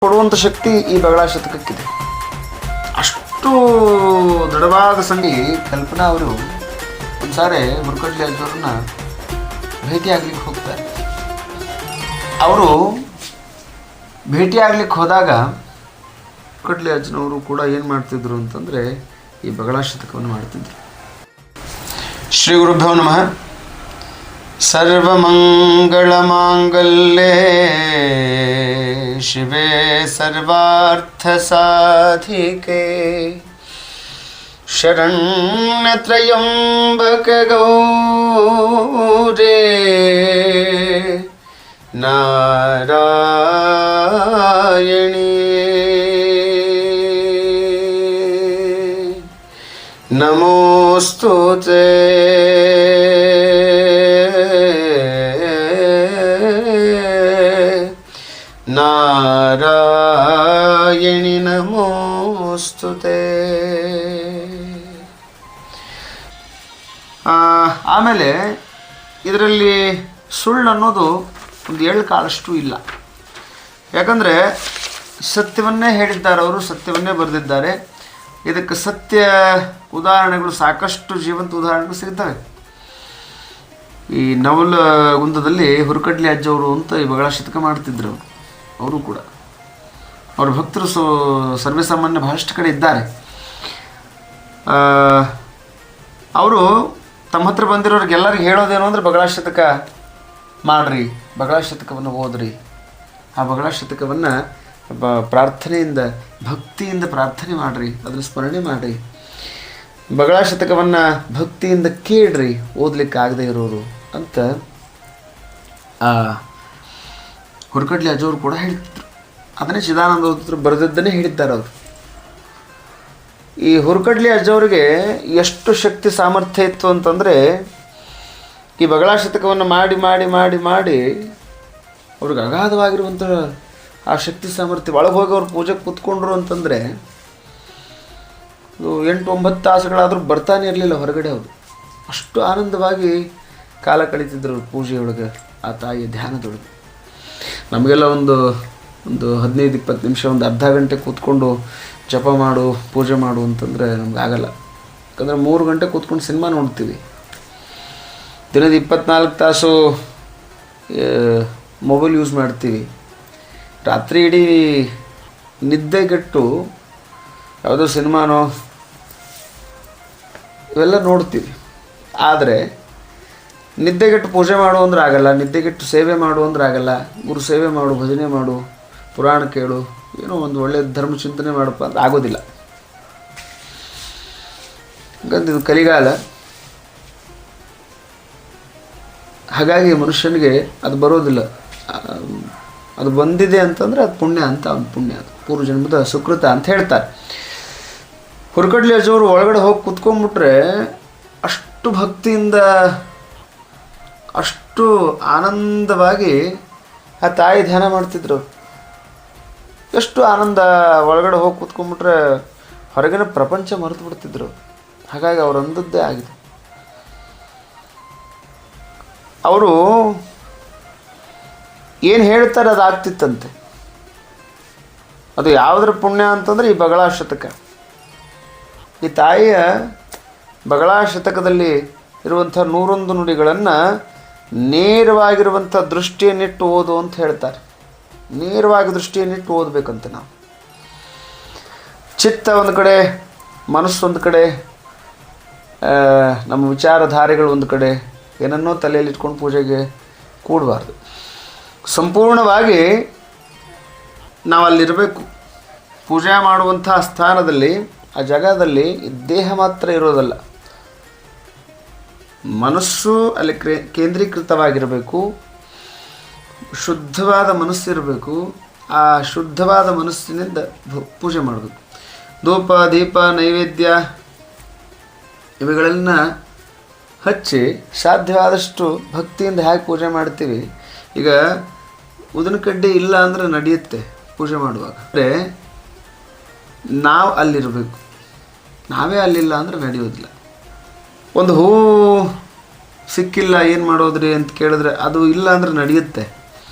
ಕೊಡುವಂಥ ಶಕ್ತಿ ಈ ಬಗಳ ಶತಕಕ್ಕಿದೆ. ಅಷ್ಟು ದೃಢವಾದ ಸಂಗಿ ಕಲ್ಪನಾ ಅವರು ಒಂದು ಸಾರಿ ಹುರ್ಕಡ್ಲಿ ಅಜ್ಜವ್ರನ್ನ ಭೇಟಿಯಾಗ್ಲಿಕ್ಕೆ ಹೋಗ್ತಾರೆ. ಅವರು ಭೇಟಿಯಾಗ್ಲಿಕ್ಕೆ ಹೋದಾಗ ಹುರ್ಕಡ್ಲಿ ಅಜ್ಜನವರು ಕೂಡ ಏನು ಮಾಡ್ತಿದ್ರು ಅಂತಂದರೆ ಈ ಬಗಳ ಶತಕವನ್ನು ಮಾಡ್ತಿದ್ರು. ಶ್ರೀ ಗುರುಭ್ಯೋ ನಮಃ. ಸರ್ವಮಂಗಳಮಾಂಗಲ್ಯೆ ಶಿವೆ ಸರ್ವಾರ್ಥಸಾಧಿಕೆ ಶರಣ್ಯತ್ರ್ಯಂಬಕೆ ಗೌರೇ ನಾರಾಯಣಿ ನಮೋಸ್ತುತೇ. ನಾರಾಯಣಿ ನಮೋಸ್ತುತೇ. ಆಮೇಲೆ ಇದರಲ್ಲಿ ಸುಳ್ಳು ಅನ್ನೋದು ಒಂದು ಏಳು ಕಾಲಷ್ಟು ಇಲ್ಲ. ಯಾಕಂದರೆ ಸತ್ಯವನ್ನೇ ಹೇಳಿದ್ದಾರೆ, ಅವರು ಸತ್ಯವನ್ನೇ ಬರೆದಿದ್ದಾರೆ. ಇದಕ್ಕೆ ಸತ್ಯ ಉದಾಹರಣೆಗಳು ಸಾಕಷ್ಟು ಜೀವಂತ ಉದಾಹರಣೆಗಳು ಸಿಗ್ತವೆ. ಈ ನವಲಗುಂದದಲ್ಲಿ ಹುರ್ಕಡ್ಲಿ ಅಜ್ಜವರು ಅಂತ ಈ ಬಗಳ ಶತಕ ಮಾಡ್ತಿದ್ರು. ಅವರು ಕೂಡ ಅವ್ರ ಭಕ್ತರು ಸರ್ವೇ ಸಾಮಾನ್ಯ ಬಹಳಷ್ಟು ಕಡೆ ಇದ್ದಾರೆ. ಅವರು ತಮ್ಮ ಹತ್ರ ಬಂದಿರೋರಿಗೆಲ್ಲರಿಗೂ ಹೇಳೋದೇನು ಅಂದರೆ ಬಗಳ ಶತಕ ಮಾಡಿರಿ, ಬಗಳ ಶತಕವನ್ನು ಓದ್ರಿ. ಆ ಬಗಳ ಶತಕವನ್ನು ಪ್ರಾರ್ಥನೆಯಿಂದ ಭಕ್ತಿಯಿಂದ ಪ್ರಾರ್ಥನೆ ಮಾಡಿರಿ, ಅದನ್ನು ಸ್ಮರಣೆ ಮಾಡಿರಿ. ಬಗಳ ಶತಕವನ್ನು ಭಕ್ತಿಯಿಂದ ಕೇಳ್ರಿ, ಓದಲಿಕ್ಕೆ ಆಗದೆ ಇರೋರು ಅಂತ ಹುರ್ಕಡ್ಲಿ ಅಜ್ಜವರು ಕೂಡ ಹೇಳ್ತಿದ್ರು. ಅದನ್ನೇ ಚಿದಾನಂದ ಹೋದ್ರು ಬರೆದಿದ್ದನ್ನೇ ಹೇಳಿದ್ದಾರೆ ಅವರು. ಈ ಹುರ್ಕಡ್ಲಿ ಅಜ್ಜವರಿಗೆ ಎಷ್ಟು ಶಕ್ತಿ ಸಾಮರ್ಥ್ಯ ಇತ್ತು ಅಂತಂದರೆ ಈ ಬಗಳ ಶತಕವನ್ನು ಮಾಡಿ ಮಾಡಿ ಮಾಡಿ ಮಾಡಿ ಅವ್ರಿಗೆ ಅಗಾಧವಾಗಿರುವಂಥ ಆ ಶಕ್ತಿ ಸಾಮರ್ಥ್ಯ ಒಳಗೆ ಹೋಗಿ ಅವ್ರು ಪೂಜೆಗೆ ಕೂತ್ಕೊಂಡ್ರು ಅಂತಂದರೆ 8-9 ತಾಸುಗಳಾದರೂ ಬರ್ತಾನೆ ಇರಲಿಲ್ಲ ಹೊರಗಡೆ. ಅವರು ಅಷ್ಟು ಆನಂದವಾಗಿ ಕಾಲ ಕಳೀತಿದ್ರು ಪೂಜೆಯೊಳಗೆ, ಆ ತಾಯಿಯ ಧ್ಯಾನದೊಳಗೆ. ನಮಗೆಲ್ಲ ಒಂದು 15-20 ನಿಮಿಷ, ಒಂದು ಅರ್ಧ ಗಂಟೆ ಕೂತ್ಕೊಂಡು ಜಪ ಮಾಡು, ಪೂಜೆ ಮಾಡು ಅಂತಂದರೆ ನಮ್ಗೆ ಆಗಲ್ಲ. ಯಾಕಂದರೆ 3 ಗಂಟೆ ಕೂತ್ಕೊಂಡು ಸಿನಿಮಾ ನೋಡ್ತೀವಿ. ದಿನದ 24 ತಾಸು ಮೊಬೈಲ್ ಯೂಸ್ ಮಾಡ್ತೀವಿ. ರಾತ್ರಿ ಇಡೀ ನಿದ್ದೆಗೆಟ್ಟು ಯಾವುದೋ ಸಿನಿಮಾನೋ ಇವೆಲ್ಲ ನೋಡ್ತೀವಿ. ಆದರೆ ನಿದ್ದೆಗೆಟ್ಟು ಪೂಜೆ ಮಾಡು ಅಂದ್ರೆ ಆಗಲ್ಲ, ನಿದ್ದೆಗೆಟ್ಟು ಸೇವೆ ಮಾಡು ಅಂದ್ರೆ ಆಗಲ್ಲ. ಗುರು ಸೇವೆ ಮಾಡು, ಭಜನೆ ಮಾಡು, ಪುರಾಣ ಕೇಳು, ಏನೋ ಒಂದು ಒಳ್ಳೆಯ ಧರ್ಮ ಚಿಂತನೆ ಮಾಡಪ್ಪ ಅಂತ ಆಗೋದಿಲ್ಲ. ಹಾಗಂತ ಇದು ಕಲಿಗಾಲ. ಹಾಗಾಗಿ ಮನುಷ್ಯನಿಗೆ ಅದು ಬರೋದಿಲ್ಲ. ಅದು ಬಂದಿದೆ ಅಂತಂದರೆ ಅದು ಪುಣ್ಯ ಅಂತ, ಅವ್ನ ಪುಣ್ಯ, ಅದು ಪೂರ್ವಜನ್ಮದ ಸುಕೃತ ಅಂತ ಹೇಳ್ತಾರೆ. ಹುರ್ಕಡ್ಲಿ ಅಜ್ಜವರು ಒಳಗಡೆ ಹೋಗಿ ಕೂತ್ಕೊಂಡ್ಬಿಟ್ರೆ ಅಷ್ಟು ಭಕ್ತಿಯಿಂದ, ಅಷ್ಟು ಆನಂದವಾಗಿ ಆ ತಾಯಿ ಧ್ಯಾನ ಮಾಡ್ತಿದ್ರು. ಎಷ್ಟು ಆನಂದ, ಒಳಗಡೆ ಹೋಗಿ ಕೂತ್ಕೊಂಡ್ಬಿಟ್ರೆ ಹೊರಗಿನ ಪ್ರಪಂಚ ಮರೆತು ಬಿಡ್ತಿದ್ರು. ಹಾಗಾಗಿ ಅವ್ರು ಅಂದದ್ದೇ ಆಗಿದೆ. ಅವರು ಏನು ಹೇಳ್ತಾರೆ ಅದು ಆಗ್ತಿತ್ತಂತೆ. ಅದು ಯಾವುದರ ಪುಣ್ಯ ಅಂತಂದರೆ ಈ ಬಗಳ ಶತಕ. ಈ ತಾಯಿಯ ಬಗಳ ಶತಕದಲ್ಲಿ ಇರುವಂಥ 101 ನುಡಿಗಳನ್ನು ನೇರವಾಗಿರುವಂಥ ದೃಷ್ಟಿಯನ್ನಿಟ್ಟು ಓದು ಅಂತ ಹೇಳ್ತಾರೆ. ನೇರವಾಗಿ ದೃಷ್ಟಿಯನ್ನಿಟ್ಟು ಓದಬೇಕಂತ ನಾವು. ಚಿತ್ತ ಒಂದು ಕಡೆ, ಮನಸ್ಸು ಒಂದು ಕಡೆ, ನಮ್ಮ ವಿಚಾರಧಾರೆಗಳು ಒಂದು ಕಡೆ, ಏನನ್ನೋ ತಲೆಯಲ್ಲಿ ಇಟ್ಕೊಂಡು ಪೂಜೆಗೆ ಕೂಡಬಾರ್ದು. ಸಂಪೂರ್ಣವಾಗಿ ನಾವು ಅಲ್ಲಿರಬೇಕು. ಪೂಜೆ ಮಾಡುವಂಥ ಸ್ಥಾನದಲ್ಲಿ, ಆ ಜಾಗದಲ್ಲಿ ದೇಹ ಮಾತ್ರ ಇರೋದಲ್ಲ, ಮನಸ್ಸು ಅಲ್ಲಿ ಕೇಂದ್ರೀಕೃತವಾಗಿರಬೇಕು. ಶುದ್ಧವಾದ ಮನಸ್ಸಿರಬೇಕು. ಆ ಶುದ್ಧವಾದ ಮನಸ್ಸಿನಿಂದ ಪೂಜೆ ಮಾಡಬೇಕು. ಧೂಪ, ದೀಪ, ನೈವೇದ್ಯ ಇವುಗಳನ್ನ ಹಚ್ಚಿ ಸಾಧ್ಯವಾದಷ್ಟು ಭಕ್ತಿಯಿಂದ ಹೇಗೆ ಪೂಜೆ ಮಾಡ್ತೀವಿ. ಈಗ ಉದಿನ ಕಡ್ಡಿ ಇಲ್ಲ ಅಂದರೆ ನಡೆಯುತ್ತೆ ಪೂಜೆ ಮಾಡುವಾಗ. ಅಂದರೆ ನಾವು ಅಲ್ಲಿರಬೇಕು. ನಾವೇ ಅಲ್ಲಿಲ್ಲ ಅಂದರೆ ನಡೆಯೋದಿಲ್ಲ. ಒಂದು ಹೂವು ಸಿಕ್ಕಿಲ್ಲ, ಏನು ಮಾಡೋದ್ರಿ ಅಂತ ಕೇಳಿದ್ರೆ ಅದು ಇಲ್ಲ ಅಂದರೆ ನಡೆಯುತ್ತೆ.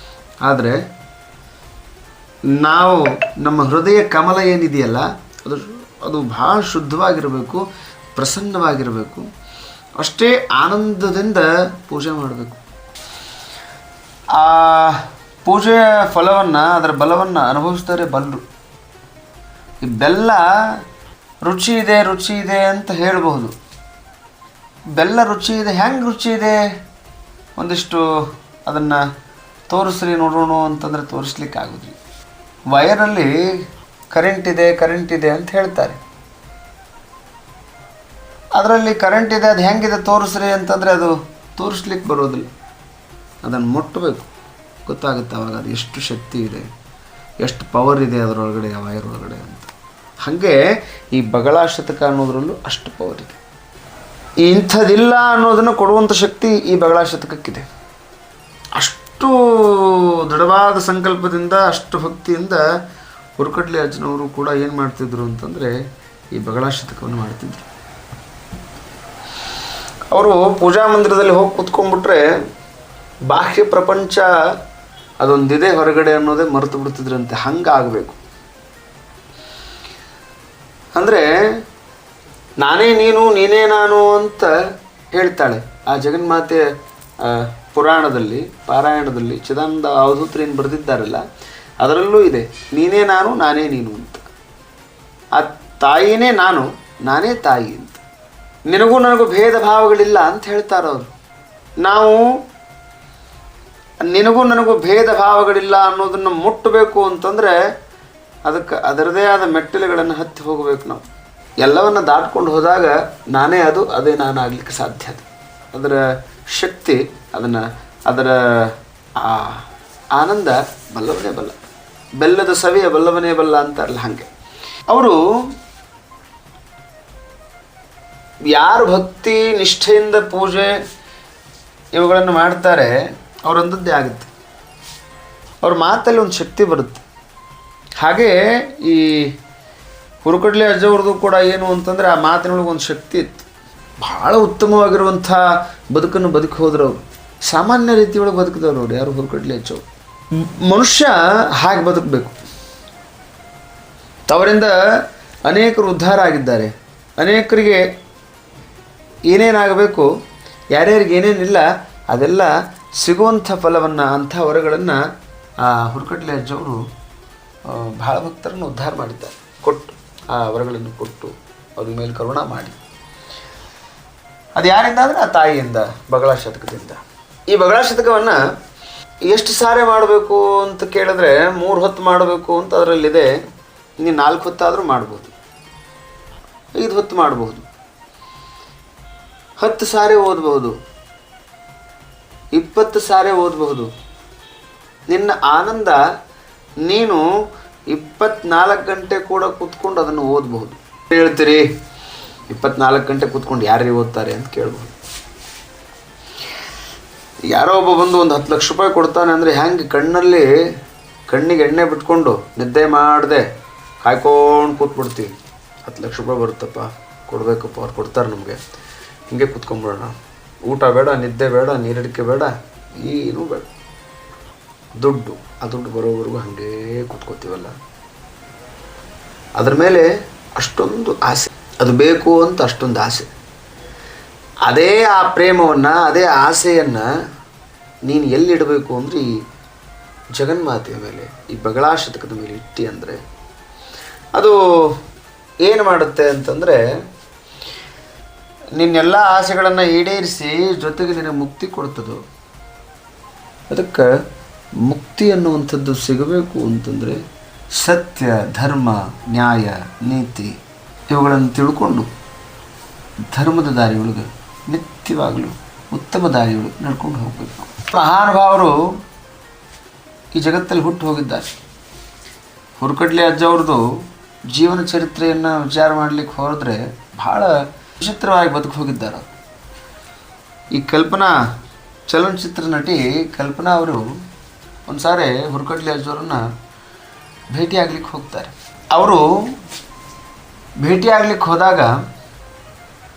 ಆದರೆ ನಾವು ನಮ್ಮ ಹೃದಯ ಕಮಲ ಏನಿದೆಯಲ್ಲ ಅದು ಅದು ಭಾಳ ಶುದ್ಧವಾಗಿರಬೇಕು, ಪ್ರಸನ್ನವಾಗಿರಬೇಕು. ಅಷ್ಟೇ ಆನಂದದಿಂದ ಪೂಜೆ ಮಾಡಬೇಕು. ಆ ಪೂಜೆಯ ಫಲವನ್ನು, ಅದರ ಬಲವನ್ನು ಅನುಭವಿಸ್ತಾರೆ ಬಲ್ಲರು. ಈ ಬೆಲ್ಲ ರುಚಿ ಇದೆ ಅಂತ ಹೇಳಬಹುದು. ಬೆಲ್ಲ ರುಚಿ ಇದೆ, ಹೆಂಗೆ ರುಚಿ ಇದೆ ಒಂದಿಷ್ಟು ಅದನ್ನು ತೋರಿಸ್ರಿ ನೋಡೋಣ ಅಂತಂದರೆ ತೋರಿಸ್ಲಿಕ್ಕೆ ಆಗೋದಿಲ್ಲ. ವೈರಲ್ಲಿ ಕರೆಂಟ್ ಇದೆ ಅಂತ ಹೇಳ್ತಾರೆ. ಅದರಲ್ಲಿ ಕರೆಂಟ್ ಇದೆ, ಅದು ಹೆಂಗಿದೆ ತೋರಿಸ್ರಿ ಅಂತಂದರೆ ಅದು ತೋರಿಸ್ಲಿಕ್ಕೆ ಬರೋದಿಲ್ಲ. ಅದನ್ನು ಮುಟ್ಟಬೇಕು, ಗೊತ್ತಾಗುತ್ತೆ ಅವಾಗ ಅದು ಎಷ್ಟು ಶಕ್ತಿ ಇದೆ, ಎಷ್ಟು ಪವರ್ ಇದೆ ಅದರೊಳಗಡೆ, ಆ ವೈರ್ ಒಳಗಡೆ ಅಂತ. ಹಾಗೆ ಈ ಬಗಳಾಶತಕ ಅನ್ನೋದ್ರಲ್ಲೂ ಅಷ್ಟು ಪವರ್ ಇದೆ. ಇಂಥದ್ದಿಲ್ಲ ಅನ್ನೋದನ್ನು ಕೊಡುವಂಥ ಶಕ್ತಿ ಈ ಬಗಳಾಶತಕಕ್ಕಿದೆ. ಅಷ್ಟು ದೃಢವಾದ ಸಂಕಲ್ಪದಿಂದ, ಅಷ್ಟು ಭಕ್ತಿಯಿಂದ ಹುರ್ಕಡ್ಲಿ ಅಜ್ಜನವರು ಕೂಡ ಏನು ಮಾಡ್ತಿದ್ರು ಅಂತಂದರೆ ಈ ಬಗಳಾಶತಕವನ್ನು ಮಾಡ್ತಿದ್ರು. ಅವರು ಪೂಜಾ ಮಂದಿರದಲ್ಲಿ ಹೋಗಿ ಕೂತ್ಕೊಂಡ್ಬಿಟ್ರೆ ಬಾಹ್ಯ ಪ್ರಪಂಚ ಅದೊಂದಿದೆ ಹೊರಗಡೆ ಅನ್ನೋದೇ ಮರೆತು ಬಿಡ್ತಿದ್ರಂತೆ. ಹಂಗಾಗಬೇಕು. ಅಂದರೆ ನಾನೇ ನೀನು, ನೀನೇ ನಾನು ಅಂತ ಹೇಳ್ತಾಳೆ ಆ ಜಗನ್ಮಾತೆ. ಪುರಾಣದಲ್ಲಿ, ಪಾರಾಯಣದಲ್ಲಿ ಚಿದಾನಂದ ಅವಧೂತರು ಏನು ಬರೆದಿದ್ದಾರಲ್ಲ ಅದರಲ್ಲೂ ಇದೆ, ನೀನೇ ನಾನು, ನಾನೇ ನೀನು ಅಂತ. ಆ ತಾಯಿನೇ ನಾನು, ನಾನೇ ತಾಯಿ ಅಂತ. ನಿನಗೂ ನನಗೂ ಭೇದ ಭಾವಗಳಿಲ್ಲ ಅಂತ ಹೇಳ್ತಾರವರು. ನಾವು ನಿನಗೂ ನನಗೂ ಭೇದ ಭಾವಗಳಿಲ್ಲ ಅನ್ನೋದನ್ನು ಮುಟ್ಟಬೇಕು ಅಂತಂದರೆ ಅದಕ್ಕೆ ಅದರದೇ ಆದ ಮೆಟ್ಟಿಲುಗಳನ್ನು ಹತ್ತಿ ಹೋಗಬೇಕು. ನಾವು ಎಲ್ಲವನ್ನು ದಾಟ್ಕೊಂಡು ಹೋದಾಗ ನಾನೇ ಅದು, ಅದೇ ನಾನು ಆಗಲಿಕ್ಕೆ ಸಾಧ್ಯ. ಅದರ ಶಕ್ತಿ, ಅದರ ಆ ಆನಂದ ಬಲ್ಲವನೇ ಬಲ್ಲ. ಬೆಲ್ಲದ ಸವಿಯ ಬಲ್ಲವನೇ ಬಲ್ಲ ಅಂತಾರಲ್ಲ ಹಾಗೆ. ಅವರು ಯಾರು ಭಕ್ತಿ ನಿಷ್ಠೆಯಿಂದ ಪೂಜೆ ಇವುಗಳನ್ನು ಮಾಡ್ತಾರೆ ಅವರಂಥದ್ದೇ ಆಗುತ್ತೆ. ಅವ್ರ ಮಾತಲ್ಲಿ ಒಂದು ಶಕ್ತಿ ಬರುತ್ತೆ. ಹಾಗೆ ಈ ಹುರುಕಡ್ಲಿ ಅಜ್ಜವ್ರದ್ದು ಕೂಡ ಏನು ಅಂತಂದರೆ ಆ ಮಾತಿನೊಳಗೆ ಒಂದು ಶಕ್ತಿ ಇತ್ತು. ಭಾಳ ಉತ್ತಮವಾಗಿರುವಂಥ ಬದುಕನ್ನು ಬದುಕಿ ಹೋದ್ರು ಅವರು. ಸಾಮಾನ್ಯ ರೀತಿಯೊಳಗೆ ಬದುಕಿದವರು ಅವ್ರು, ಯಾರು ಹುರುಕಡ್ಲಿ ಅಜ್ಜವ್ರು. ಮನುಷ್ಯ ಹಾಗೆ ಬದುಕಬೇಕು. ಅವರಿಂದ ಅನೇಕರು ಉದ್ಧಾರ ಆಗಿದ್ದಾರೆ. ಅನೇಕರಿಗೆ ಏನೇನಾಗಬೇಕು, ಯಾರ್ಯಾರಿಗೆ ಏನೇನಿಲ್ಲ ಅದೆಲ್ಲ ಸಿಗುವಂಥ ಫಲವನ್ನು, ಅಂಥ ವರಗಳನ್ನು ಆ ಹುರುಕಡ್ಲಿ ಅಜ್ಜವರು ಭಾಳ ಭಕ್ತರನ್ನು ಉದ್ಧಾರ ಮಾಡಿದ್ದಾರೆ. ಕೊಟ್ಟು ಆ ವರಗಳನ್ನು ಕೊಟ್ಟು ಅವ್ರ ಮೇಲೆ ಕರುಣ ಮಾಡಿ. ಅದು ಯಾರಿಂದ ಅಂದರೆ ಆ ತಾಯಿಯಿಂದ, ಬಗಳಾಶತಕದಿಂದ. ಈ ಬಗಳಾಶತಕವನ್ನು ಎಷ್ಟು ಸಾರೆ ಮಾಡಬೇಕು ಅಂತ ಕೇಳಿದ್ರೆ 3 ಹೊತ್ತು ಮಾಡಬೇಕು ಅಂತ ಅದರಲ್ಲಿದೆ. ನೀವು 4 ಹೊತ್ತಾದರೂ ಮಾಡ್ಬೋದು, 5 ಹೊತ್ತು ಮಾಡ್ಬೋದು, 10 ಸಾರೆ ಓದಬಹುದು, 20 ಸಾರೆ ಓದಬಹುದು. ನಿನ್ನ ಆನಂದ ನೀನು 24 ಗಂಟೆ ಕೂಡ ಕೂತ್ಕೊಂಡು ಅದನ್ನು ಓದಬಹುದು. ಹೇಳ್ತೀರಿ 24 ಗಂಟೆ ಕೂತ್ಕೊಂಡು ಯಾರೇ ಓದ್ತಾರೆ ಅಂತ ಕೇಳ್ಬೋದು. ಯಾರೋ ಒಬ್ಬ ಬಂದು ಒಂದು 10 ಲಕ್ಷ ರೂಪಾಯಿ ಕೊಡ್ತಾನೆ ಅಂದರೆ ಹೆಂಗೆ ಕಣ್ಣಿಗೆ ಎಣ್ಣೆ ಬಿಟ್ಕೊಂಡು ನಿದ್ದೆ ಮಾಡದೆ ಕಾಯ್ಕೊಂಡು ಕೂತ್ಬಿಡ್ತೀವಿ. 10 ಲಕ್ಷ ರೂಪಾಯಿ ಬರುತ್ತಪ್ಪ, ಕೊಡಬೇಕಪ್ಪ, ಅವ್ರು ಕೊಡ್ತಾರೆ ನಮಗೆ, ಹಿಂಗೆ ಕೂತ್ಕೊಂಡ್ಬಿಡೋಣ. ಊಟ ಬೇಡ, ನಿದ್ದೆ ಬೇಡ, ನೀರಡಿಕೆ ಬೇಡ, ಏನೂ ಬೇಡ. ಆ ದುಡ್ಡು ಬರೋವರೆಗೂ ಹಾಗೇ ಕೂತ್ಕೋತೀವಲ್ಲ. ಅದ್ರ ಮೇಲೆ ಅಷ್ಟೊಂದು ಆಸೆ, ಅದು ಬೇಕು ಅಂತ ಅಷ್ಟೊಂದು ಆಸೆ. ಅದೇ ಆ ಪ್ರೇಮವನ್ನು, ಅದೇ ಆಸೆಯನ್ನು ನೀನು ಎಲ್ಲಿಡಬೇಕು ಅಂದರೆ ಈ ಜಗನ್ಮಾತೆಯ ಮೇಲೆ, ಈ ಬಗಳಾಶತಕದ ಮೇಲೆ ಇಟ್ಟಿ ಅಂದರೆ ಅದು ಏನು ಮಾಡುತ್ತೆ ಅಂತಂದರೆ ನಿನ್ನೆಲ್ಲ ಆಸೆಗಳನ್ನು ಈಡೇರಿಸಿ ಜೊತೆಗೆ ನಿನಗೆ ಮುಕ್ತಿ ಕೊಡ್ತದೋ. ಅದಕ್ಕೆ ಮುಕ್ತಿ ಅನ್ನುವಂಥದ್ದು ಸಿಗಬೇಕು ಅಂತಂದರೆ ಸತ್ಯ, ಧರ್ಮ, ನ್ಯಾಯ, ನೀತಿ ಇವುಗಳನ್ನು ತಿಳ್ಕೊಂಡು ಧರ್ಮದ ದಾರಿಯೊಳಗೆ ನಿತ್ಯವಾಗಲೂ ಉತ್ತಮ ದಾರಿಯೊಳಗೆ ನಡ್ಕೊಂಡು ಹೋಗಬೇಕು. ಮಹಾನುಭಾವರು ಈ ಜಗತ್ತಲ್ಲಿ ಹುಟ್ಟು ಹೋಗಿದ್ದಾರೆ. ಹುರುಕಡ್ಲಿ ಅಜ್ಜವ್ರದ್ದು ಜೀವನ ಚರಿತ್ರೆಯನ್ನು ವಿಚಾರ ಮಾಡಲಿಕ್ಕೆ ಹೋದರೆ ಭಾಳ ವಿಚಿತ್ರವಾಗಿ ಬದುಕು ಹೋಗಿದ್ದಾರೆ. ಈ ಕಲ್ಪನಾ, ಚಲನಚಿತ್ರ ನಟಿ ಕಲ್ಪನಾ ಅವರು ಒಂದು ಸಾರಿ ಹುರುಕಡ್ಲಿ ಅಜ್ಜವ್ರನ್ನ ಭೇಟಿಯಾಗ್ಲಿಕ್ಕೆ ಹೋಗ್ತಾರೆ. ಅವರು ಭೇಟಿಯಾಗ್ಲಿಕ್ಕೆ ಹೋದಾಗ